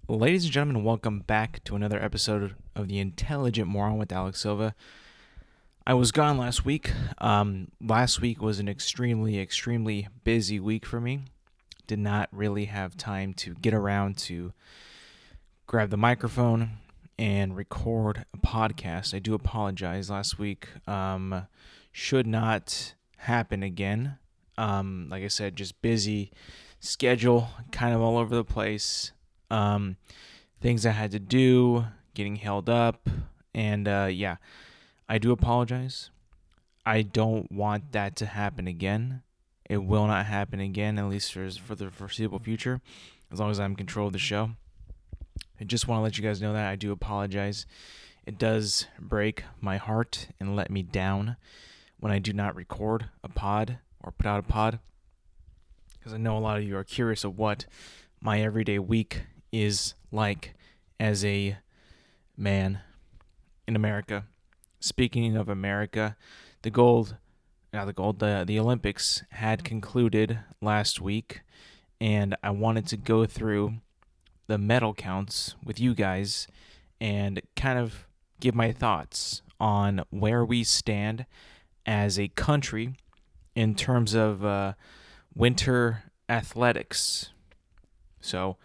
Ladies and gentlemen, welcome back to another episode of the Intelligent Moron with Alex Silva. I was gone last week. Last week was an extremely busy week for me. Did not really have time to get around to grab the microphone and record a podcast. I do apologize. Last week should not happen again. Like I said, just busy schedule, kind of all over the place. Things I had to do, getting held up, and I do apologize. I don't want that to happen again. It will not happen again, at least for the foreseeable future, as long as I'm in control of the show. I just want to let you guys know that I do apologize. It does break my heart and let me down when I do not record a pod or put out a pod, because I know a lot of you are curious of what my everyday week is like as a man in America. Speaking of America, the Olympics had concluded last week, and I wanted to go through the medal counts with you guys and kind of give my thoughts on where we stand as a country in terms of winter athletics. So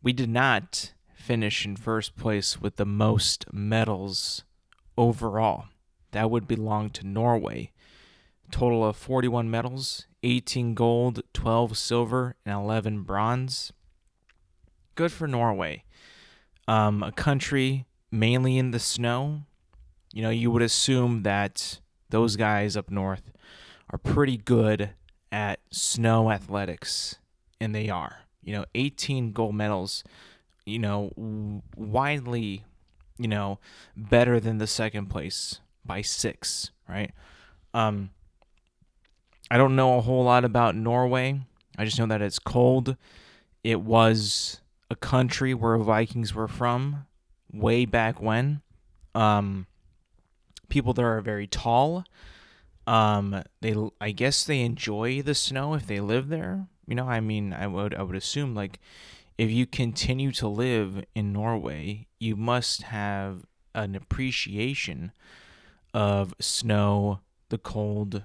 we did not finish in first place with the most medals overall. That would belong to Norway. Total of 41 medals, 18 gold, 12 silver, and 11 bronze. Good for Norway. A country mainly in the snow. You know, you would assume that those guys up north are pretty good at snow athletics, and they are. 18 gold medals, widely, better than the second place by 6, right? I don't know a whole lot about Norway. I just know that it's cold. It was a country where Vikings were from way back when. People there are very tall. I guess they enjoy the snow if they live there. I would assume, like, if you continue to live in Norway, you must have an appreciation of snow, the cold,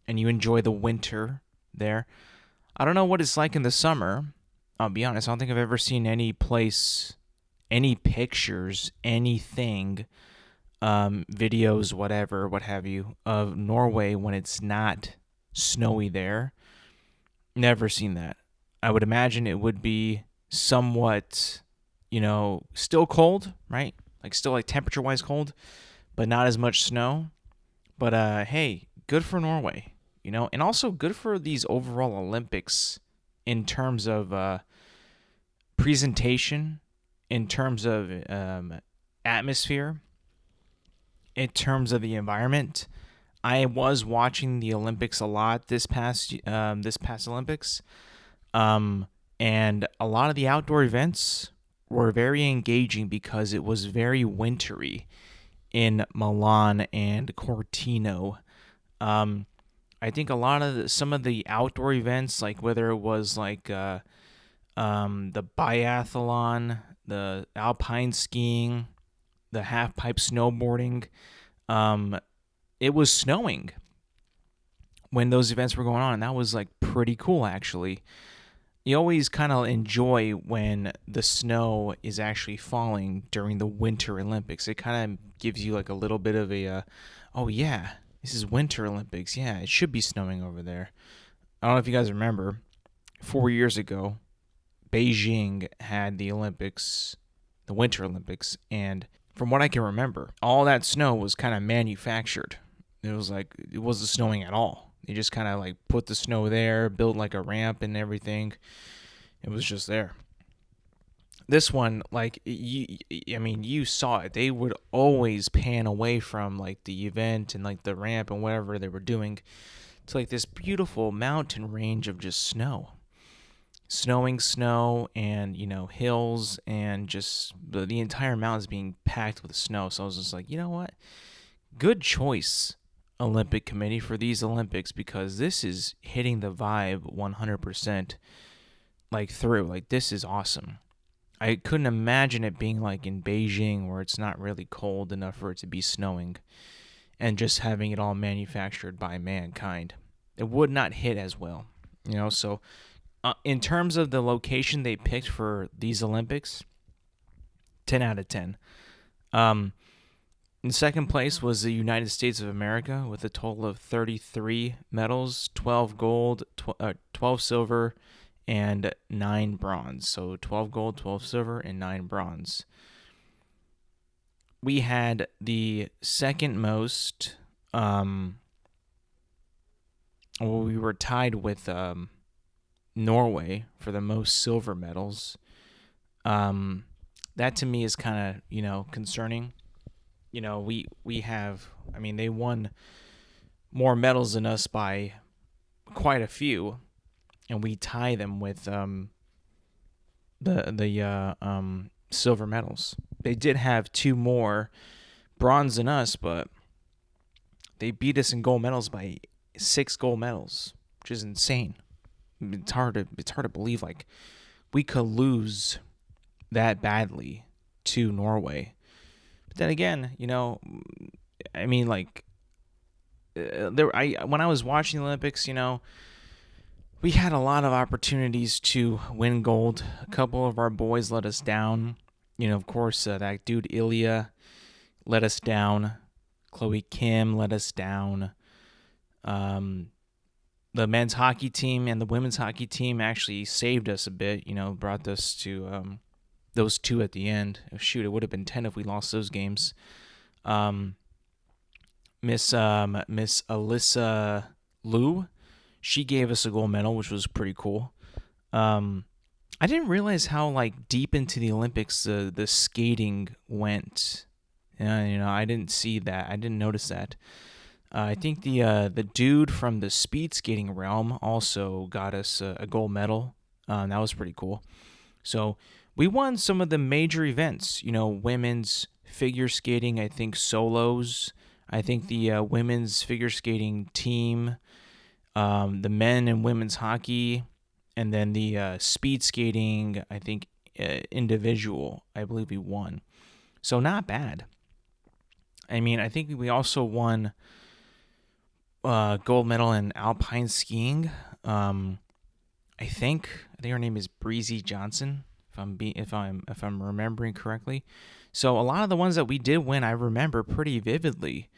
and you enjoy the winter there. I don't know what it's like in the summer. I'll be honest, I don't think I've ever seen any place, any pictures, anything, videos, whatever, what have you, of Norway when it's not snowy there. Never seen that. I would imagine it would be somewhat, still cold, right? Like still like temperature-wise cold, but not as much snow. But hey, good for Norway, and also good for these overall Olympics in terms of presentation, in terms of atmosphere, in terms of the environment. I was watching the Olympics a lot this past Olympics, and a lot of the outdoor events were very engaging because it was very wintry in Milan and Cortino. I think some of the outdoor events, like whether it was like the biathlon, the alpine skiing, the half pipe snowboarding, it was snowing when those events were going on, and that was like pretty cool actually. You always kind of enjoy when the snow is actually falling during the Winter Olympics. It kind of gives you like a little bit of oh yeah, this is Winter Olympics. Yeah, it should be snowing over there. I don't know if you guys remember, 4 years ago, Beijing had the Olympics, the Winter Olympics, and from what I can remember, all that snow was kind of manufactured. It was like, it wasn't snowing at all. They just kind of like put the snow there, built like a ramp and everything. It was just there. This one, like, you saw it. They would always pan away from like the event and like the ramp and whatever they were doing to like this beautiful mountain range of just snow. Snowing snow and, hills and just the entire mountains being packed with snow. So I was just like, you know what? Good choice, Olympic Committee, for these Olympics, because this is hitting the vibe 100% like through. Like, this is awesome. I couldn't imagine it being like in Beijing where it's not really cold enough for it to be snowing and just having it all manufactured by mankind. It would not hit as well, So, in terms of the location they picked for these Olympics, 10 out of 10. In second place was the United States of America with a total of 33 medals, 12 gold, 12 silver, and 9 bronze. So 12 gold, 12 silver, and 9 bronze. We had the second most, we were tied with Norway for the most silver medals. That to me is kind of, concerning. We have, they won more medals than us by quite a few, and we tie them with the silver medals. They did have 2 more bronze than us, but they beat us in gold medals by 6 gold medals, which is insane. It's hard to believe like we could lose that badly to Norway. But then again, when I was watching the Olympics, we had a lot of opportunities to win gold. A couple of our boys let us down. Of course, that dude Ilya let us down. Chloe Kim let us down. The men's hockey team and the women's hockey team actually saved us a bit. Brought us to those 2 at the end. Shoot, it would have been 10 if we lost those games. Miss Alyssa Liu, she gave us a gold medal, which was pretty cool. I didn't realize how deep into the Olympics the skating went. I didn't see that. I didn't notice that. I think the dude from the speed skating realm also got us a gold medal. That was pretty cool. So we won some of the major events. Women's figure skating. I think solos. I think the women's figure skating team. The men and women's hockey, and then the speed skating, I think, individual, I believe we won. So not bad. I think we also won gold medal in alpine skiing. I think her name is Breezy Johnson, if I'm remembering correctly. So a lot of the ones that we did win, I remember pretty vividly.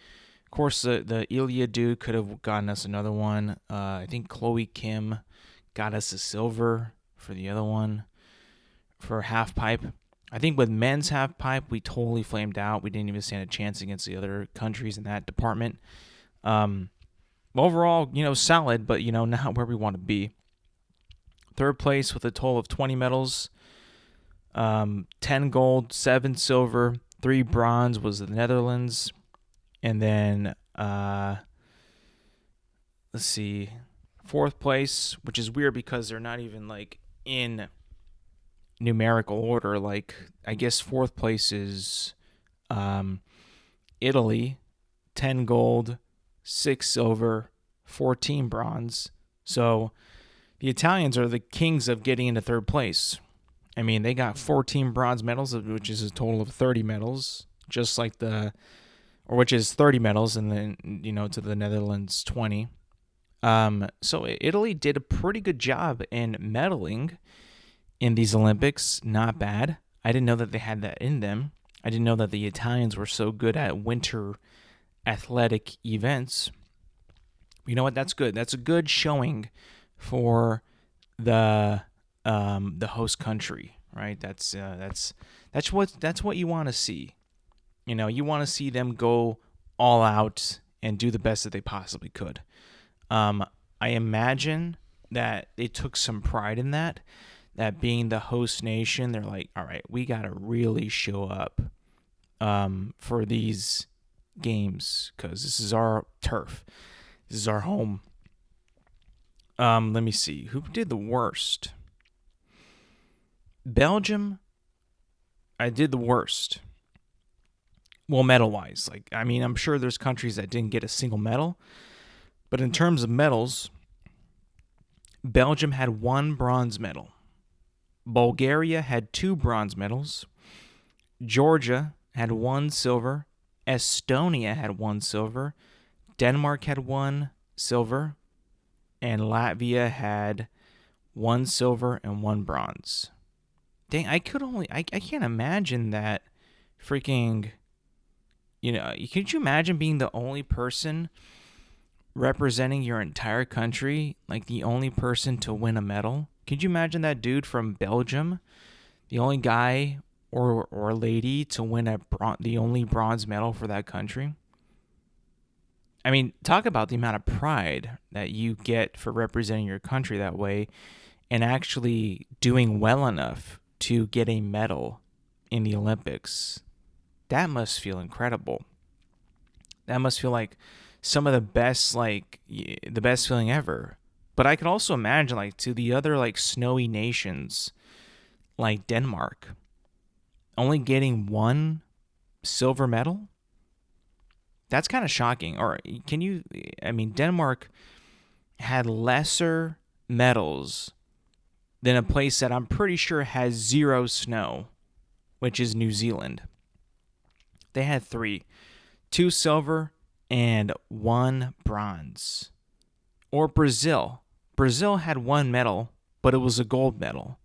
Of course, the Ilya dude could have gotten us another one. I think Chloe Kim got us a silver for the other one for half pipe. I think with men's half pipe, we totally flamed out. We didn't even stand a chance against the other countries in that department. Overall, solid, but, not where we want to be. Third place with a total of 20 medals. 10 gold, 7 silver, 3 bronze was the Netherlands. And then, let's see, 4th place, which is weird because they're not even in numerical order. I guess 4th place is Italy, 10 gold, 6 silver, 14 bronze. So the Italians are the kings of getting into 3rd place. They got 14 bronze medals, which is a total of 30 medals, which is 30 medals, and then, to the Netherlands, 20. So Italy did a pretty good job in medaling in these Olympics. Not bad. I didn't know that they had that in them. I didn't know that the Italians were so good at winter athletic events. You know what? That's good. That's a good showing for the host country, right? That's what you want to see. You want to see them go all out and do the best that they possibly could. I imagine that they took some pride in that being the host nation, they're like, all right, we got to really show up for these games because this is our turf. This is our home. Let me see. Who did the worst? Belgium, I did the worst. Well, medal-wise. I'm sure there's countries that didn't get a single medal. But in terms of medals, Belgium had 1 bronze medal. Bulgaria had 2 bronze medals. Georgia had 1 silver. Estonia had 1 silver. Denmark had 1 silver. And Latvia had 1 silver and 1 bronze. Dang, I can't imagine that freaking, could you imagine being the only person representing your entire country, like the only person to win a medal? Could you imagine that dude from Belgium, the only guy or lady to win the only bronze medal for that country? I mean, talk about the amount of pride that you get for representing your country that way and actually doing well enough to get a medal in the Olympics. That must feel incredible. That must feel like some of the best, the best feeling ever. But I could also imagine, to the other, snowy nations, like Denmark, only getting 1 silver medal? That's kind of shocking. Or Denmark had lesser medals than a place that I'm pretty sure has 0 snow, which is New Zealand. They had 3, 2 silver and 1 bronze. Or Brazil. Brazil had 1 medal, but it was a gold medal.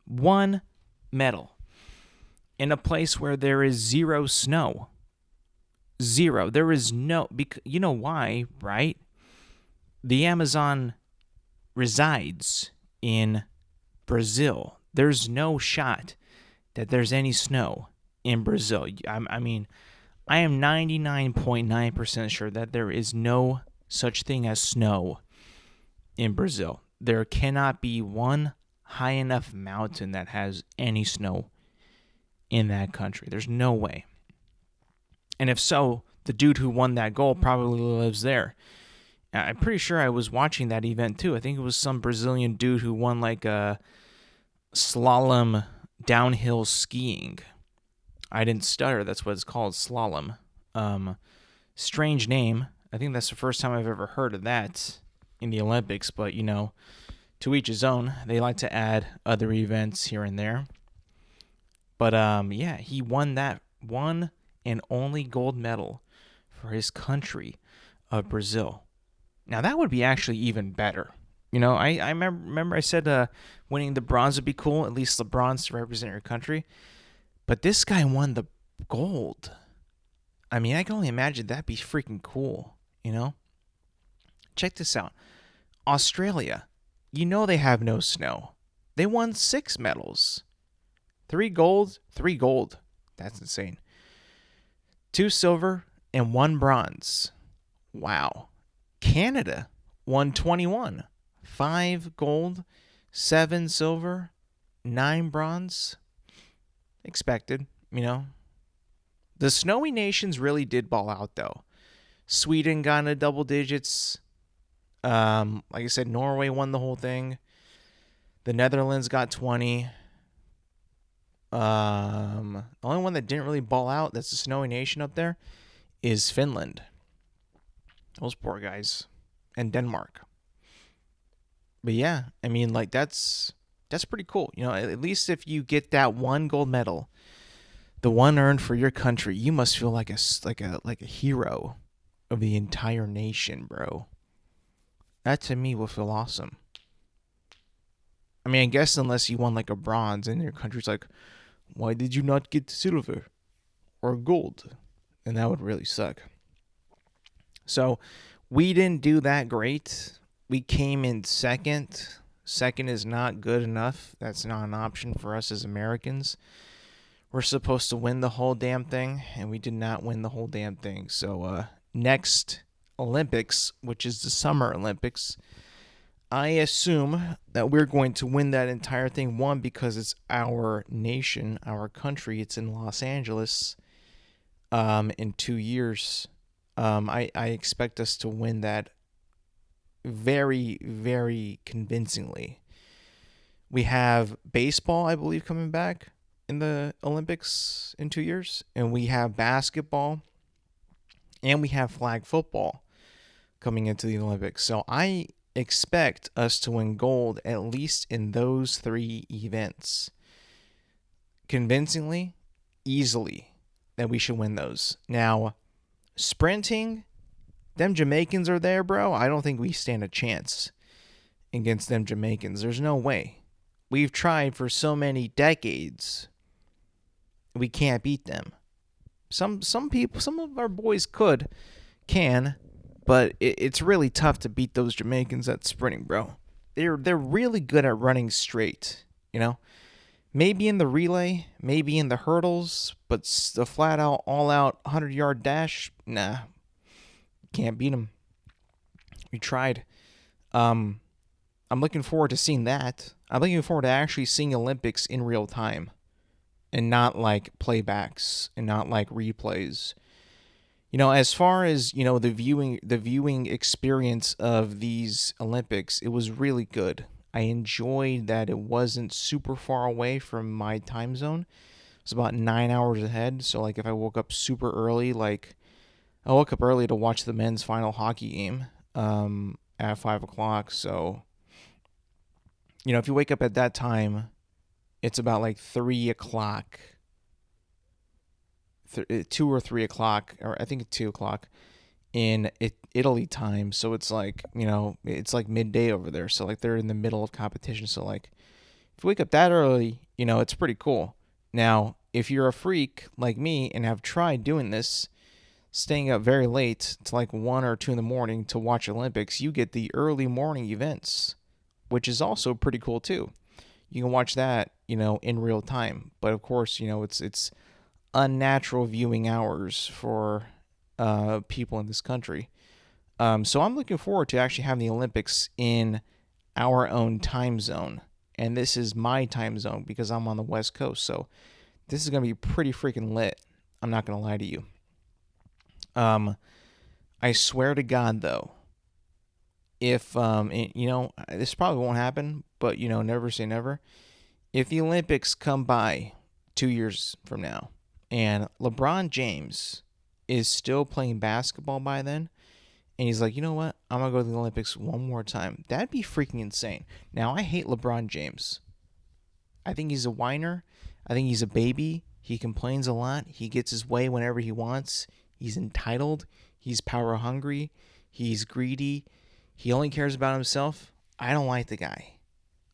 1 medal in a place where there is 0 snow. 0. There is no, you know why, right? The Amazon resides in Brazil. There's no shot that there's any snow in Brazil. I am 99.9% sure that there is no such thing as snow in Brazil. There cannot be one high enough mountain that has any snow in that country. There's no way. And if so, the dude who won that gold probably lives there. I'm pretty sure I was watching that event too. I think it was some Brazilian dude who won a slalom downhill skiing. I didn't stutter. That's what it's called, slalom. Strange name. I think that's the first time I've ever heard of that in the Olympics. But, to each his own. They like to add other events here and there. But, he won that one and only gold medal for his country of Brazil. Now, that would be actually even better. I remember I said winning the bronze would be cool, at least the bronze to represent your country. But this guy won the gold. I can only imagine that'd be freaking cool, Check this out. Australia, they have no snow. They won 6 medals. 3 gold, 3 gold. That's insane. 2 silver and 1 bronze. Wow. Canada won 21. 5 gold, 7 silver, 9 bronze. Expected, The snowy nations really did ball out, though. Sweden got into double digits. Like I said, Norway won the whole thing. The Netherlands got 20. The only one that didn't really ball out, that's a snowy nation up there, is Finland. Those poor guys. And Denmark. But yeah, that's pretty cool. At least if you get that 1 gold medal, the one earned for your country, you must feel like a hero of the entire nation, bro. That to me will feel awesome. I guess unless you won a bronze and your country's like, why did you not get silver or gold? And that would really suck. So we didn't do that great. We came in second. Second is not good enough. That's not an option for us as Americans. We're supposed to win the whole damn thing, and we did not win the whole damn thing. So next Olympics, which is the Summer Olympics, I assume that we're going to win that entire thing. One, because it's our nation, our country. It's in Los Angeles in 2 years. I expect us to win that very, very convincingly. We have baseball, I believe, coming back in the Olympics in 2 years. And we have basketball. And we have flag football coming into the Olympics. So I expect us to win gold at least in those 3 events. Convincingly, easily, that we should win those. Now, sprinting, them Jamaicans are there, bro. I don't think we stand a chance against them Jamaicans. There's no way. We've tried for so many decades. We can't beat them. Some people, some of our boys can, but it's really tough to beat those Jamaicans at sprinting, bro. They're really good at running straight, you know? Maybe in the relay, maybe in the hurdles, but the flat out, all out 100-yard dash, nah, can't beat them. We tried. I'm looking forward to seeing that. I'm looking forward to actually seeing Olympics in real time and not like playbacks and not like replays. As far as, the viewing experience of these Olympics, it was really good. I enjoyed that it wasn't super far away from my time zone. It was about 9 hours ahead. So like if I woke up super early, like I woke up early to watch the men's final hockey game at 5:00. So, if you wake up at that time, it's about like 3:00, 2 or 3:00, or I think it's 2:00 in Italy time. So it's like, it's like midday over there. So like they're in the middle of competition. So like if you wake up that early, it's pretty cool. Now, if you're a freak like me and have tried doing this, staying up very late to like 1 or 2 in the morning to watch Olympics, you get the early morning events, which is also pretty cool too. You can watch that, in real time. But of course, it's unnatural viewing hours for people in this country. So I'm looking forward to actually having the Olympics in our own time zone. And this is my time zone because I'm on the West Coast. So this is going to be pretty freaking lit. I'm not going to lie to you. I swear to God, though, if, this probably won't happen, but, never say never. If the Olympics come by 2 years from now and LeBron James is still playing basketball by then, and he's like, you know what, I'm going to go to the Olympics one more time, that'd be freaking insane. Now, I hate LeBron James. I think he's a whiner. I think he's a baby. He complains a lot. He gets his way whenever he wants. He's entitled. He's power hungry. He's greedy. He only cares about himself. I don't like the guy.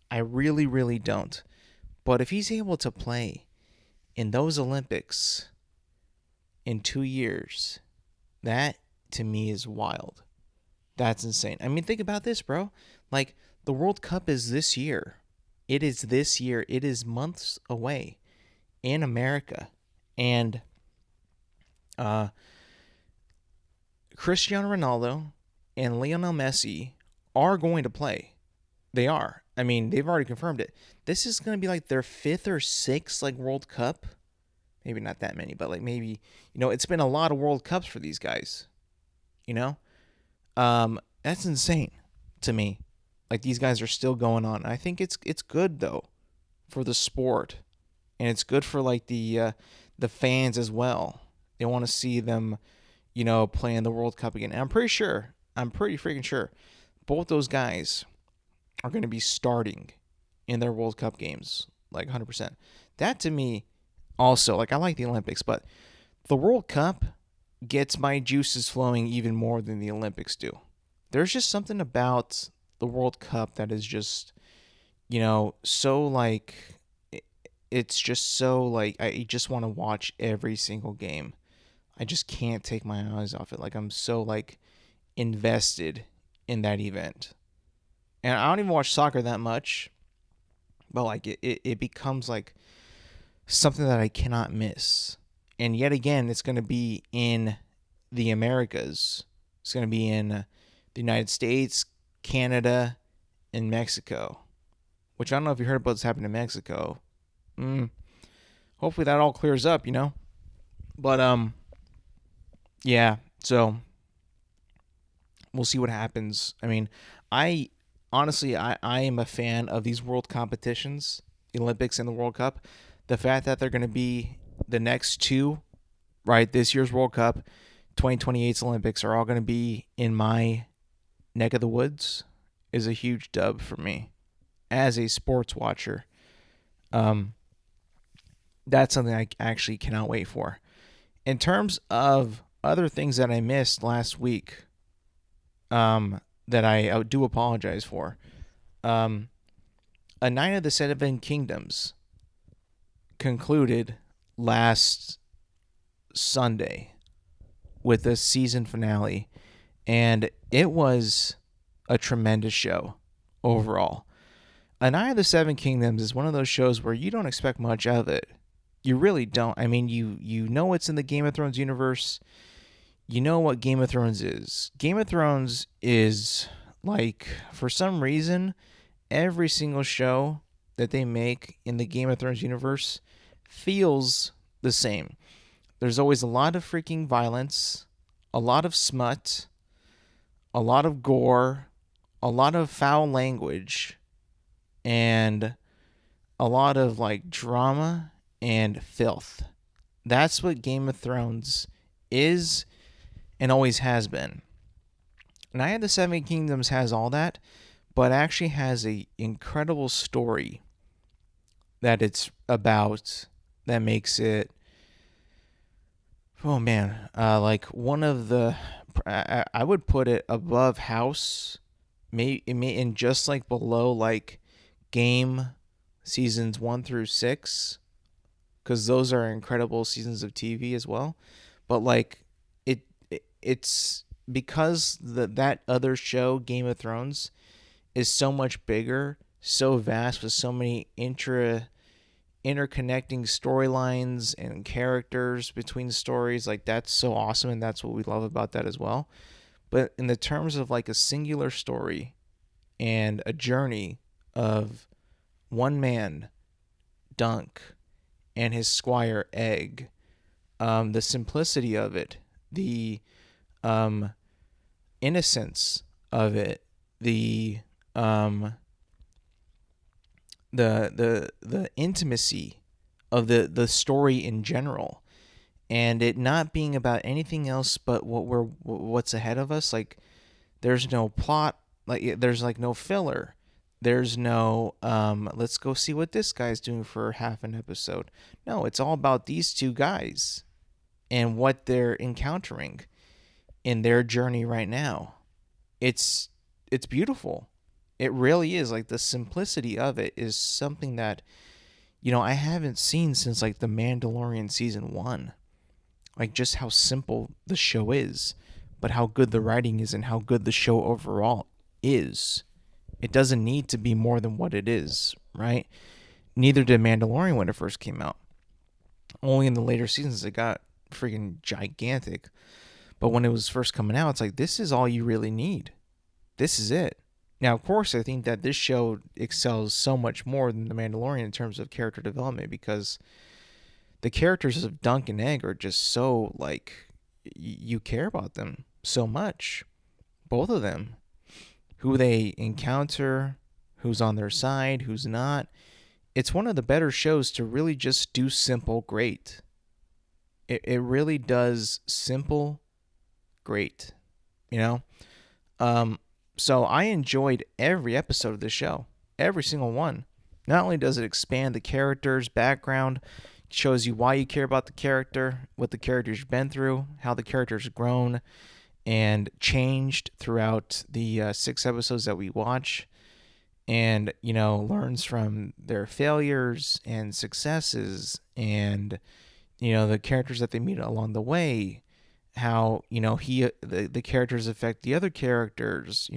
I really, really don't. But if he's able to play in those Olympics in 2 years, that to me is wild. That's insane. I mean, think about this, bro. Like, the World Cup is this year. It is this year. It is months away in America. And Cristiano Ronaldo and Lionel Messi are going to play. They are. I mean, they've already confirmed it. This is going to be like their 5th or 6th like World Cup. Maybe not that many, but like maybe, it's been a lot of World Cups for these guys. That's insane to me. Like, these guys are still going on. I think it's good though for the sport, and it's good for like the fans as well. They want to see them, playing the World Cup again. And I'm pretty freaking sure both those guys are going to be starting in their World Cup games, like 100%. That to me also, like, I like the Olympics, but the World Cup gets my juices flowing even more than the Olympics do. There's just something about the World Cup that is just, so like, it's just so like, I just want to watch every single game. I just can't take my eyes off it. Like, I'm so like invested in that event. And I don't even watch soccer that much, but like it becomes like something that I cannot miss. And yet again, it's going to be in the Americas. It's going to be in the United States, Canada, and Mexico. Which I don't know if you heard about what's happened in Mexico. Hopefully that all clears up, But yeah. So we'll see what happens. I mean, I am a fan of these world competitions, the Olympics and the World Cup. The fact that they're going to be the next two, right? This year's World Cup, 2028's Olympics are all going to be in my neck of the woods is a huge dub for me as a sports watcher. Um, that's something I actually cannot wait for. In terms of other things that I missed last week, that I do apologize for. Um, A Night of the Seven Kingdoms concluded last Sunday with a season finale, and it was a tremendous show overall. A Night of the Seven Kingdoms is one of those shows where you don't expect much of it. You really don't. I mean, you know it's in the Game of Thrones universe. You know what Game of Thrones is. Game of Thrones is like, for some reason, every single show that they make in the Game of Thrones universe feels the same. There's always a lot of freaking violence, a lot of smut, a lot of gore, a lot of foul language, and a lot of like drama and filth. That's what Game of Thrones is and always has been. Night of the Seven Kingdoms has all that, but actually has a incredible story that it's about that makes it, oh man, like one of the, I would put it above House, and just like below like Game seasons 1 through 6, because those are incredible seasons of TV as well. But like it's because that other show, Game of Thrones, is so much bigger, so vast, with so many interconnecting storylines and characters between stories. Like, that's so awesome, and that's what we love about that as well. But in the terms of like a singular story and a journey of one man, Dunk, and his squire Egg, the simplicity of it, the innocence of it, the the intimacy of the story in general, and it not being about anything else but what's ahead of us. Like, there's no plot, like there's like no filler. There's no let's go see what this guy's doing for half an episode. No, it's all about these two guys and what they're encountering in their journey right now. It's beautiful. It really is. Like, the simplicity of it is something that, I haven't seen since like The Mandalorian season 1. Like, just how simple the show is, but how good the writing is and how good the show overall is. It doesn't need to be more than what it is, right? Neither did Mandalorian when it first came out. Only in the later seasons it got freaking gigantic. But when it was first coming out, it's like, this is all you really need. This is it. Now, of course, I think that this show excels so much more than The Mandalorian in terms of character development, because the characters of Dunk and Egg are just so, like, you care about them so much. Both of them. Who they encounter, who's on their side, who's not. It's one of the better shows to really just do simple great. It really does simple great, So I enjoyed every episode of the show, every single one. Not only does it expand the character's background, it shows you why you care about the character, what the character's been through, how the character's grown and changed throughout the 6 episodes that we watch, and learns from their failures and successes, and the characters that they meet along the way, how the characters affect the other characters,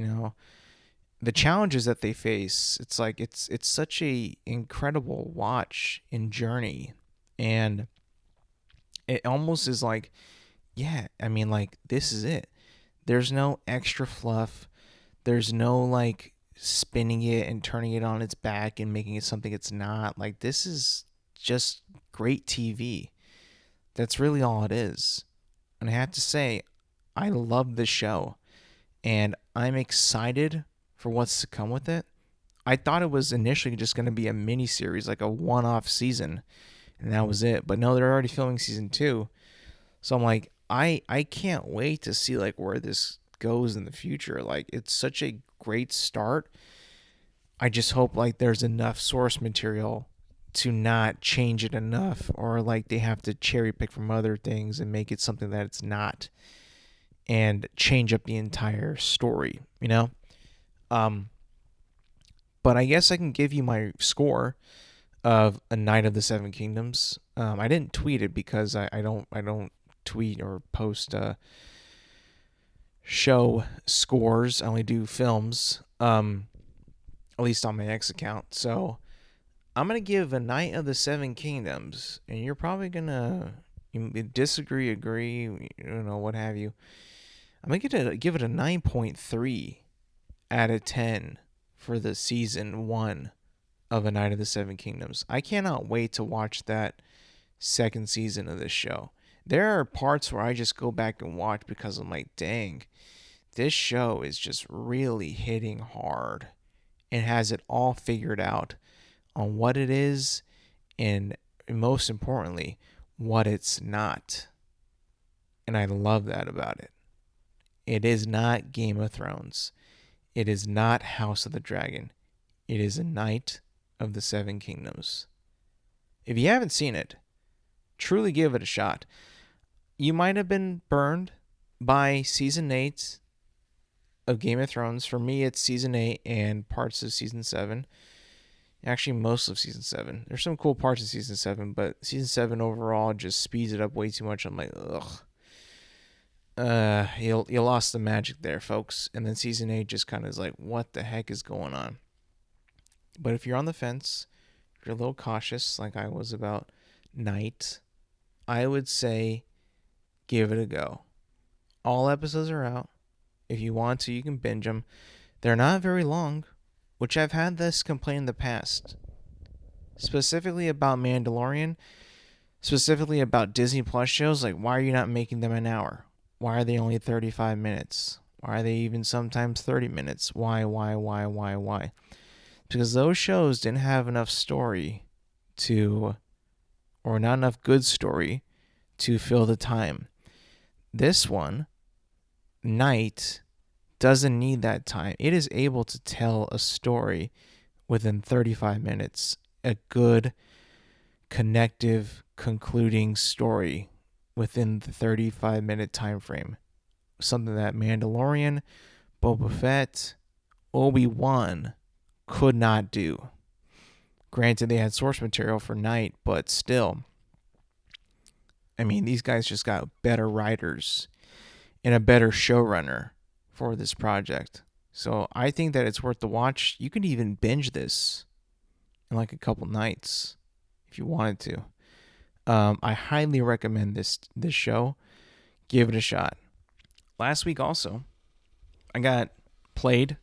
the challenges that they face. It's like it's such a incredible watch and journey, and it almost is like, yeah, I mean, like, this is it. There's no extra fluff. There's no like spinning it and turning it on its back and making it something it's not. Like, this is just great TV. That's really all it is. And I have to say, I love this show, and I'm excited for what's to come with it. I thought it was initially just going to be a mini series, like a one-off season, and that was it. But no, they're already filming season 2. So I'm like, I can't wait to see like where this goes in the future. Like, it's such a great start. I just hope like there's enough source material to not change it enough, or like they have to cherry pick from other things and make it something that it's not, and change up the entire story, you know? Um, but I guess I can give you my score of A Knight of the Seven Kingdoms. I didn't tweet it because I don't tweet or post show scores. I only do films. At least on my X account. So I'm gonna give A Knight of the Seven Kingdoms, and you're probably gonna disagree, agree, what have you. I'm gonna give it a 9.3 out of 10 for the season 1 of A Knight of the Seven Kingdoms. I cannot wait to watch that second season of this show. There are parts where I just go back and watch because I'm like, dang, this show is just really hitting hard and has it all figured out on what it is, and most importantly, what it's not. And I love that about it. It is not Game of Thrones. It is not House of the Dragon. It is A Knight of the Seven Kingdoms. If you haven't seen it, truly give it a shot. You might have been burned by season 8 of Game of Thrones. For me, it's season 8 and parts of season 7. Actually, most of season 7. There's some cool parts of season 7, but season 7 overall just speeds it up way too much. I'm like, ugh. You lost the magic there, folks. And then season 8 just kind of is like, what the heck is going on? But if you're on the fence, if you're a little cautious, like I was about Night, I would say give it a go. All episodes are out. If you want to, you can binge them. They're not very long, which I've had this complaint in the past. Specifically about Mandalorian, specifically about Disney Plus shows. Like, why are you not making them an hour? Why are they only 35 minutes? Why are they even sometimes 30 minutes? Why? Because those shows didn't have enough story or not enough good story to fill the time. This one, Night, doesn't need that time. It is able to tell a story within 35 minutes. A good, connective, concluding story within the 35-minute time frame. Something that Mandalorian, Boba Fett, Obi-Wan could not do. Granted, they had source material for Night, but still, I mean, these guys just got better writers and a better showrunner for this project. So I think that it's worth the watch. You can even binge this in like a couple nights if you wanted to. I highly recommend this show. Give it a shot. Last week also, I got played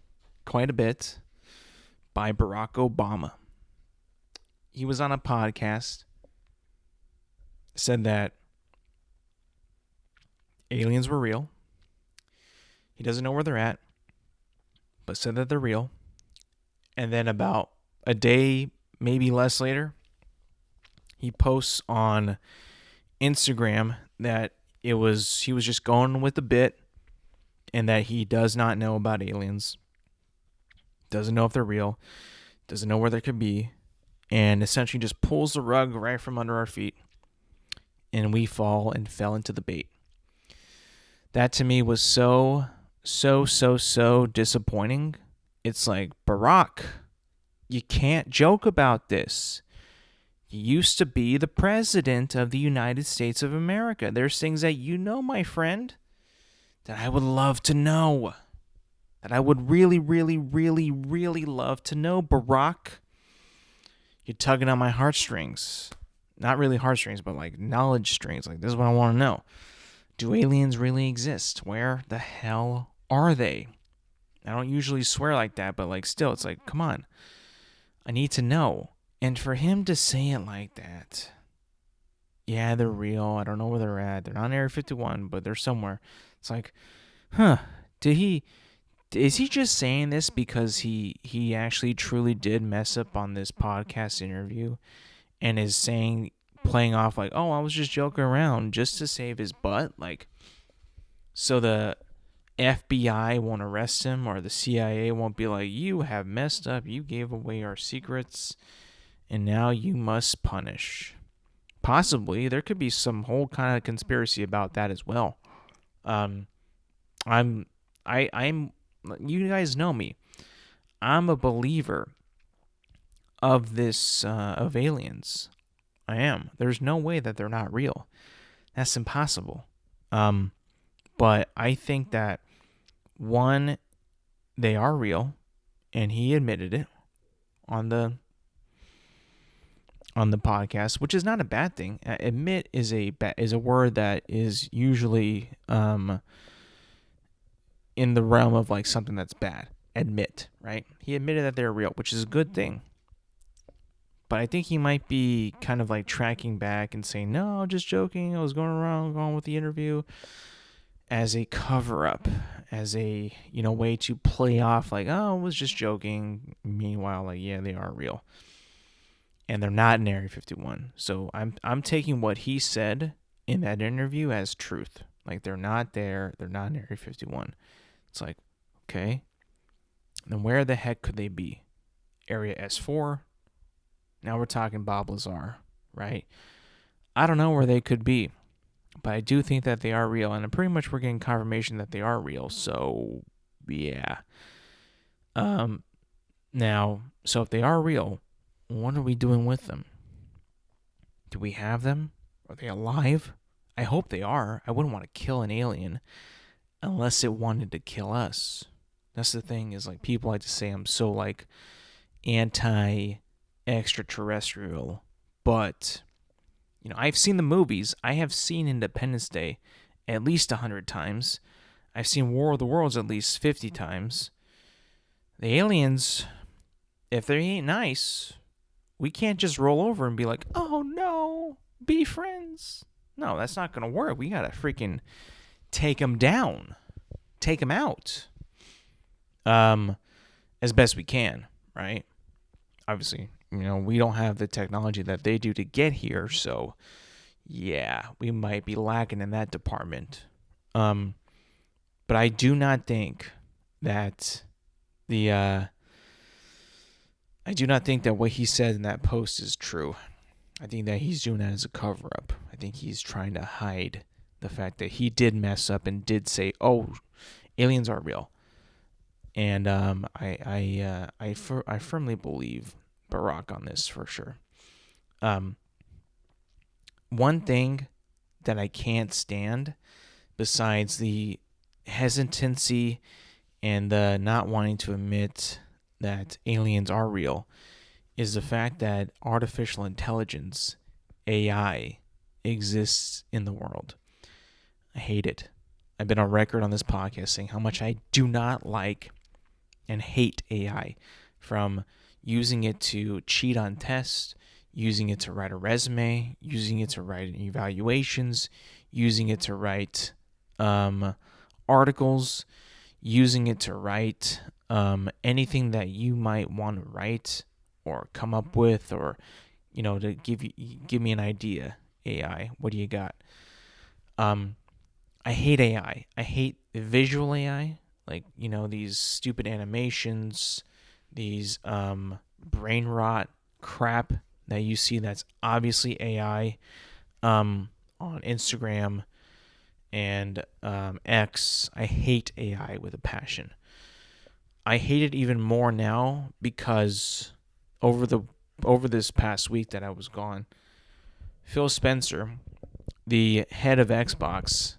quite a bit by Barack Obama. He was on a podcast, said that aliens were real. He doesn't know where they're at, but said that they're real. And then about a day, maybe less later, he posts on Instagram that he was just going with the bit, and that he does not know about aliens, doesn't know if they're real, doesn't know where they could be, and essentially just pulls the rug right from under our feet, and we fell into the bait. That to me was so disappointing. It's like, Barack, you can't joke about this. You used to be the president of the United States of America. There's things that you know, my friend, that I would love to know. That I would really love to know, Barack. You're tugging on my heartstrings. Not really heartstrings, but like knowledge strings. Like, this is what I want to know. Do aliens really exist? Where the hell are they? I don't usually swear like that, but like still, it's like, come on. I need to know. And for him to say it like that, yeah, they're real. I don't know where they're at. They're not in Area 51, but they're somewhere. It's like, is he just saying this because he actually truly did mess up on this podcast interview and is playing off like, oh, I was just joking around just to save his butt? Like, so the FBI won't arrest him, or the CIA won't be like, you have messed up, you gave away our secrets, and now you must punish. Possibly, there could be some whole kind of conspiracy about that as well. Um, I'm, you guys know me. I'm a believer of this, of aliens. I am. There's no way that they're not real. That's impossible. But I think that, one, they are real, and he admitted it on the podcast, which is not a bad thing. Admit is a word that is usually in the realm of like something that's bad. Admit, right? He admitted that they're real, which is a good thing. But I think he might be kind of like tracking back and saying, no, just joking. I was going with the interview, as a cover up, as a, way to play off like, oh, I was just joking. Meanwhile, like, yeah, they are real. And they're not in Area 51. So I'm taking what he said in that interview as truth. Like, they're not there. They're not in Area 51. It's like, okay. Then where the heck could they be? Area S4? Now we're talking Bob Lazar, right? I don't know where they could be, but I do think that they are real, and pretty much we're getting confirmation that they are real. So, yeah. Now, so if they are real, what are we doing with them? Do we have them? Are they alive? I hope they are. I wouldn't want to kill an alien unless it wanted to kill us. That's the thing, is like, people like to say I'm so like anti-extraterrestrial, but I've seen the movies. I have seen Independence Day at least 100 times. I've seen War of the Worlds at least 50 times. The aliens, if they ain't nice, we can't just roll over and be like, oh no, be friends. No, that's not going to work. We got to freaking take them down. Take them out. As best we can, right? Obviously, we don't have the technology that they do to get here, so yeah, we might be lacking in that department. But I do not think that I do not think that what he said in that post is true. I think that he's doing that as a cover-up. I think he's trying to hide the fact that he did mess up and did say, "Oh, aliens are real." And I firmly believe Barack on this for sure. One thing that I can't stand, besides the hesitancy and the not wanting to admit that aliens are real, is the fact that artificial intelligence, AI, exists in the world. I hate it. I've been on record on this podcast saying how much I do not like and hate AI, from using it to cheat on tests, using it to write a resume, using it to write evaluations, using it to write articles, using it to write anything that you might want to write or come up with, or to give me an idea. AI, what do you got? I hate AI. I hate visual AI. Like, these stupid animations, these brain rot crap that you see that's obviously AI on Instagram and X. I hate AI with a passion. I hate it even more now because over this past week that I was gone, Phil Spencer, the head of Xbox,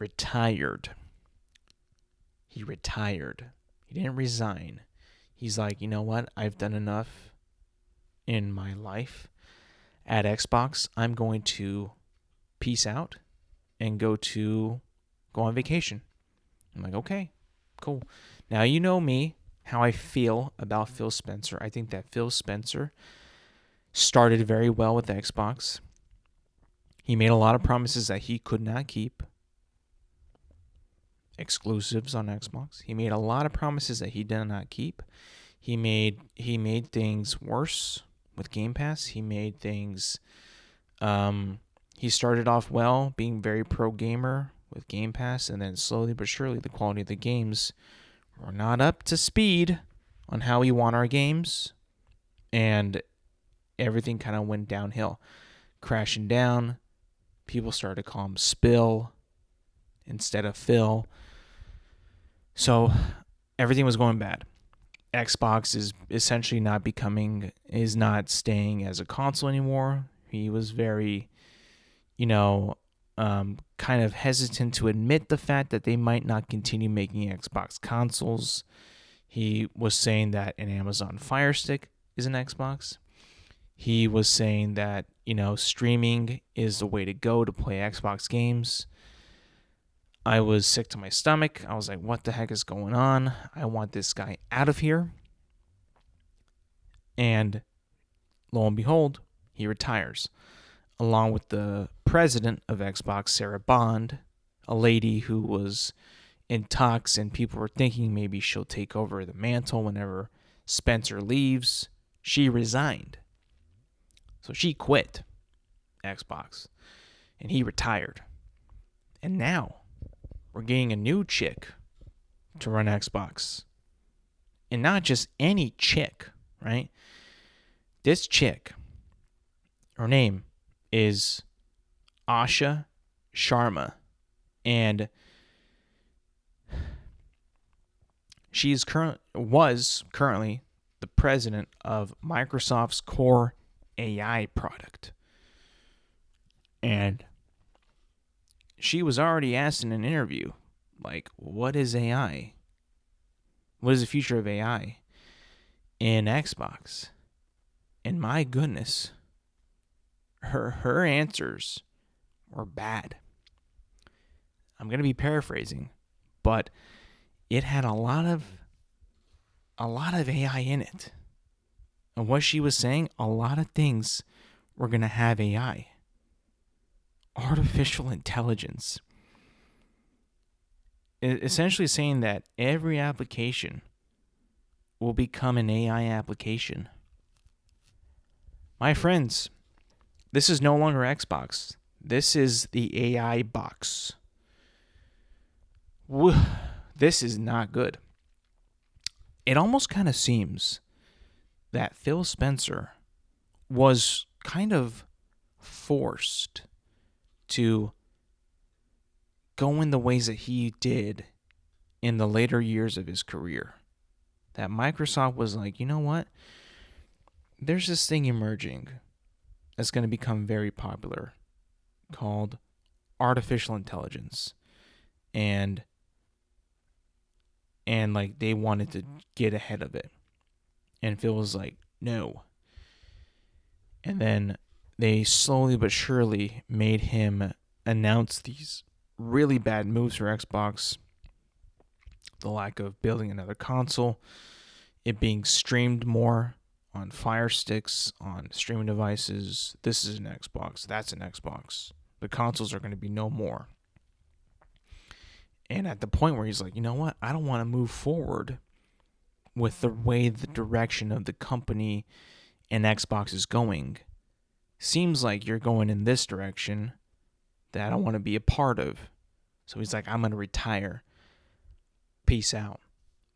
retired. He retired. He didn't resign. He's like, you know what? I've done enough in my life at Xbox. I'm going to peace out and go on vacation. I'm like, okay, cool. Now, you know me, how I feel about Phil Spencer. I think that Phil Spencer started very well with Xbox. He made a lot of promises that he could not keep. Exclusives on Xbox. He made a lot of promises that he did not keep. He made things worse with Game Pass. He made things. He started off well, being very pro gamer with Game Pass, and then slowly but surely the quality of the games were not up to speed on how we want our games, and everything kind of went downhill, crashing down. People started to call him Spill instead of Phil. So everything was going bad. Xbox is essentially is not staying as a console anymore. He was very, kind of hesitant to admit the fact that they might not continue making Xbox consoles. He was saying that an Amazon Fire Stick is an Xbox. He was saying that, streaming is the way to go to play Xbox games. I was sick to my stomach. I was like, what the heck is going on? I want this guy out of here. And lo and behold, he retires, along with the president of Xbox, Sarah Bond, a lady who was in talks, and people were thinking maybe she'll take over the mantle whenever Spencer leaves. She resigned. So she quit Xbox, and he retired. And now we're getting a new chick to run Xbox. And not just any chick, right? This chick, her name is Asha Sharma, and she was currently the president of Microsoft's Core AI product. And she was already asked in an interview, like, what is AI? What is the future of AI in Xbox? And my goodness, her answers were bad. I'm going to be paraphrasing, but it had a lot of AI in it. And what she was saying, a lot of things were going to have AI. Artificial intelligence. Essentially saying that every application will become an AI application. My friends, this is no longer Xbox. This is the AI box. This is not good. It almost kind of seems that Phil Spencer was kind of forced to go in the ways that he did in the later years of his career. That Microsoft was like, you know what? There's this thing emerging that's going to become very popular called artificial intelligence. And like they wanted to get ahead of it. And Phil was like, no. And then they slowly but surely made him announce these really bad moves for Xbox. The lack of building another console, it being streamed more on Fire Sticks, on streaming devices. This is an Xbox, that's an Xbox. The consoles are going to be no more. And at the point where he's like, you know what? I don't want to move forward with the way the direction of the company and Xbox is going. Seems like you're going in this direction that I don't want to be a part of. So he's like, I'm going to retire. Peace out.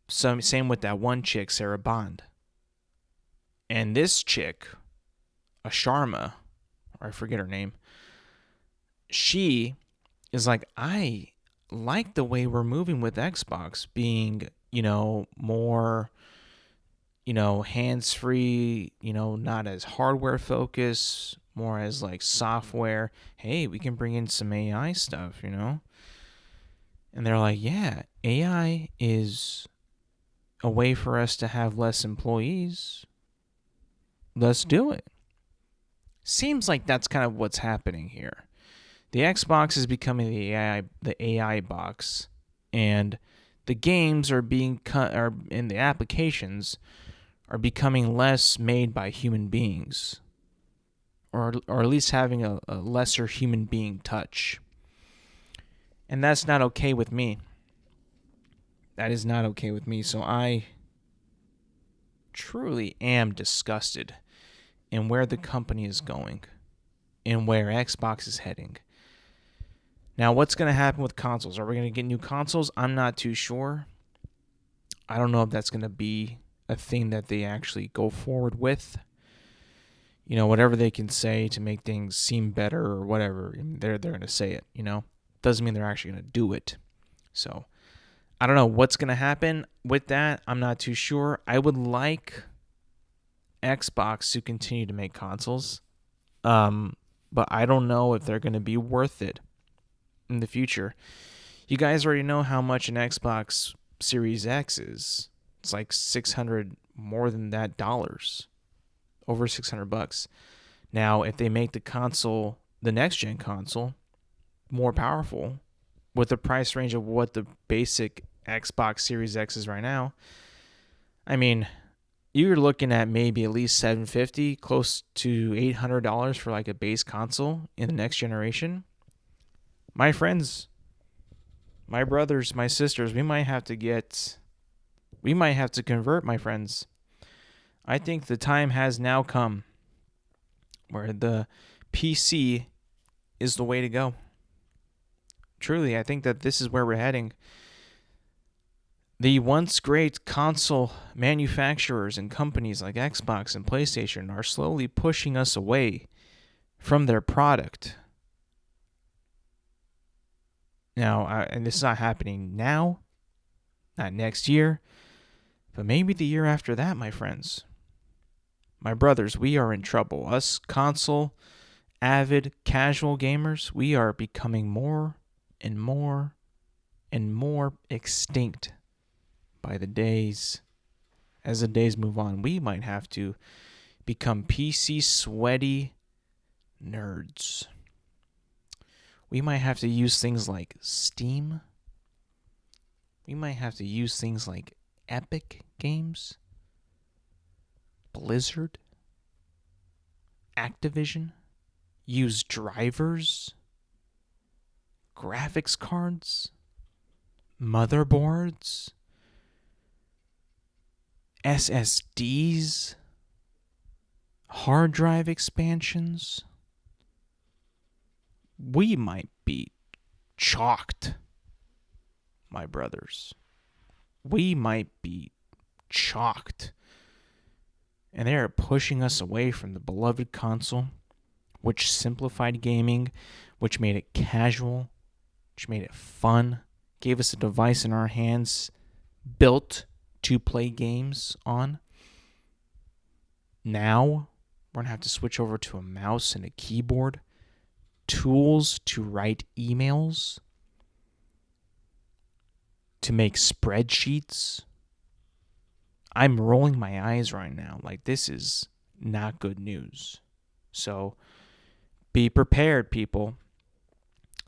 So, same with that one chick, Sarah Bond. And this chick, a Sharma, or I forget her name, she is like, I like the way we're moving with Xbox being, more, hands-free, not as hardware focused, more as like software. Hey, we can bring in some AI stuff, And they're like, yeah, AI is a way for us to have less employees. Let's do it. Seems like that's kind of what's happening here. The Xbox is becoming the AI box, and the games are being and the applications are becoming less made by human beings, or at least having a lesser human being touch. And that's not okay with me. That is not okay with me. So I truly am disgusted in where the company is going and where Xbox is heading. Now, what's going to happen with consoles? Are we going to get new consoles? I'm not too sure. I don't know if that's going to be a thing that they actually go forward with. Whatever they can say to make things seem better or whatever, they're going to say it, Doesn't mean they're actually going to do it. So, I don't know what's going to happen with that. I'm not too sure. I would like Xbox to continue to make consoles. But I don't know if they're going to be worth it in the future. You guys already know how much an Xbox Series X is. It's like $600 more than that dollars. Over $600. Now, if they make the console, the next gen console, more powerful with the price range of what the basic Xbox Series X is right now, I mean, you're looking at maybe at least $750, close to $800 for like a base console in the next generation. My friends, my brothers, my sisters, we might have to convert, my friends. I think the time has now come where the PC is the way to go. Truly, I think that this is where we're heading. The once great console manufacturers and companies like Xbox and PlayStation are slowly pushing us away from their product. Now, and this is not happening now, not next year, but maybe the year after that, my friends. My brothers, we are in trouble. Us console, avid, casual gamers, we are becoming more and more and more extinct by the days. As the days move on, we might have to become PC sweaty nerds. We might have to use things like Steam. We might have to use things like Epic Games, Blizzard, Activision, use drivers, graphics cards, motherboards, SSDs, hard drive expansions. We might be chalked, my brothers. We might be chalked. And they are pushing us away from the beloved console, which simplified gaming, which made it casual, which made it fun, gave us a device in our hands built to play games on. Now, we're going to have to switch over to a mouse and a keyboard, tools to write emails, to make spreadsheets. I'm rolling my eyes right now. Like, this is not good news. So, be prepared, people.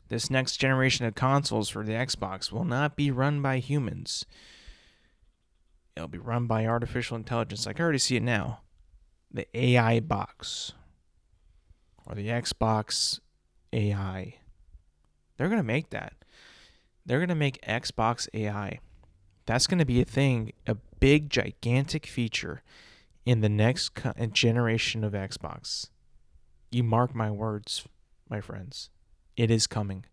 This next generation of consoles for the Xbox will not be run by humans. It'll be run by artificial intelligence. I can already see it now. The AI box. Or the Xbox AI. They're going to make that. They're going to make Xbox AI. That's going to be a thing, a big, gigantic feature in the next generation of Xbox. You mark my words, my friends. It is coming.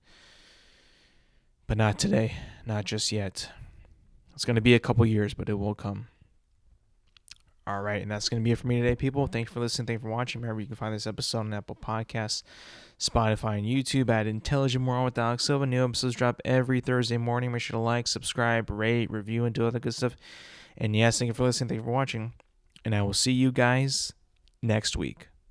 But not today. Not just yet. It's going to be a couple years, but it will come. All right, and that's going to be it for me today, people. Thank you for listening. Thank you for watching. Remember, you can find this episode on Apple Podcasts, Spotify, and YouTube at Intelligent Moron with Alex Silva. New episodes drop every Thursday morning. Make sure to like, subscribe, rate, review, and do all that good stuff. And yes, thank you for listening. Thank you for watching. And I will see you guys next week.